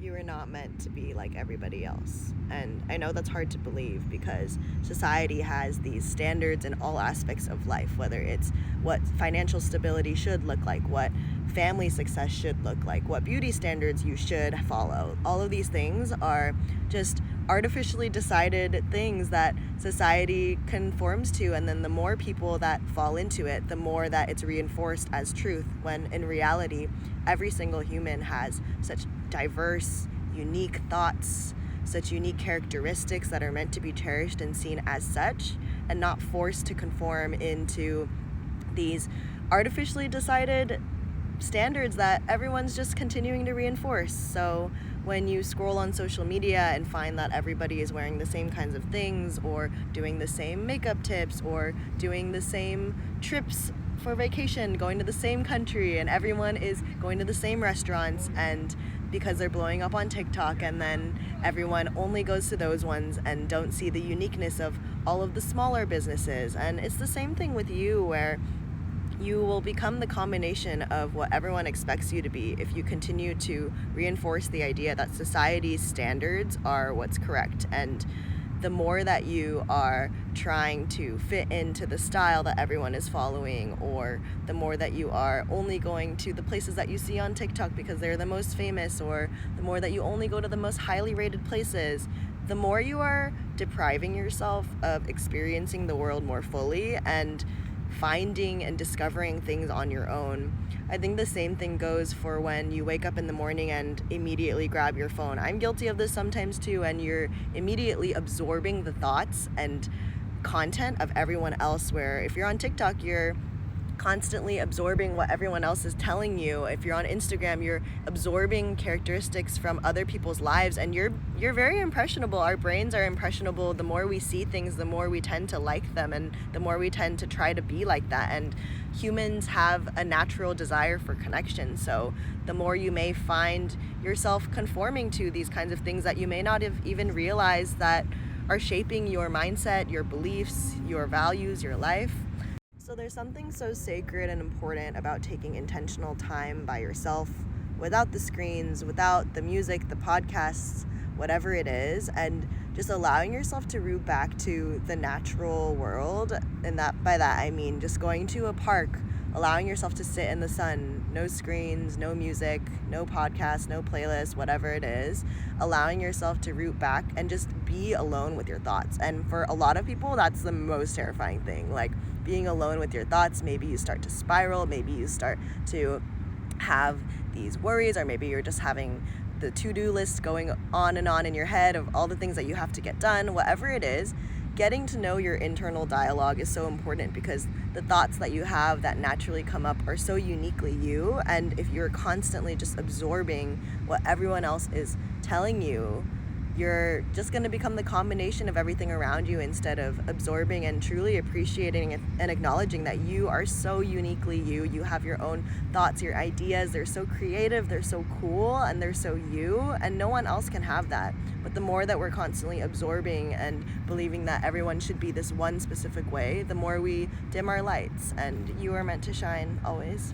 You are not meant to be like everybody else. And I know that's hard to believe because society has these standards in all aspects of life, whether it's what financial stability should look like, what family success should look like, what beauty standards you should follow. All of these things are just artificially decided things that society conforms to, and then the more people that fall into it, the more that it's reinforced as truth, when in reality every single human has such diverse, unique thoughts, such unique characteristics that are meant to be cherished and seen as such, and not forced to conform into these artificially decided standards that everyone's just continuing to reinforce. So when you scroll on social media and find that everybody is wearing the same kinds of things, or doing the same makeup tips, or doing the same trips for vacation, going to the same country, and everyone is going to the same restaurants, and because they're blowing up on TikTok, and then everyone only goes to those ones and don't see the uniqueness of all of the smaller businesses. And it's the same thing with you, where you will become the combination of what everyone expects you to be if you continue to reinforce the idea that society's standards are what's correct. And the more that you are trying to fit into the style that everyone is following, or the more that you are only going to the places that you see on TikTok because they're the most famous, or the more that you only go to the most highly rated places, the more you are depriving yourself of experiencing the world more fully and finding and discovering things on your own. I think the same thing goes for when you wake up in the morning and immediately grab your phone. I'm guilty of this sometimes too, and you're immediately absorbing the thoughts and content of everyone else, where if you're on TikTok, you're constantly absorbing what everyone else is telling you. If you're on Instagram, you're absorbing characteristics from other people's lives, and you're very impressionable. Our brains are impressionable. The more we see things, the more we tend to like them, and the more we tend to try to be like that. And humans have a natural desire for connection. So the more you may find yourself conforming to these kinds of things that you may not have even realized that are shaping your mindset, your beliefs, your values, your life. So there's something so sacred and important about taking intentional time by yourself, without the screens, without the music, the podcasts, whatever it is, and just allowing yourself to root back to the natural world. And by that I mean just going to a park, allowing yourself to sit in the sun, no screens, no music, no podcast, no playlist, whatever it is, allowing yourself to root back and just be alone with your thoughts. And for a lot of people, that's the most terrifying thing, like being alone with your thoughts. Maybe you start to spiral, maybe you start to have these worries, or maybe you're just having the to-do list going on and on in your head of all the things that you have to get done. Whatever it is, getting to know your internal dialogue is so important, because the thoughts that you have that naturally come up are so uniquely you. And if you're constantly just absorbing what everyone else is telling you, you're just going to become the combination of everything around you, instead of absorbing and truly appreciating and acknowledging that you are so uniquely you. You have your own thoughts, your ideas. They're so creative, they're so cool, and they're so you, and no one else can have that. But the more that we're constantly absorbing and believing that everyone should be this one specific way, the more we dim our lights, and you are meant to shine always.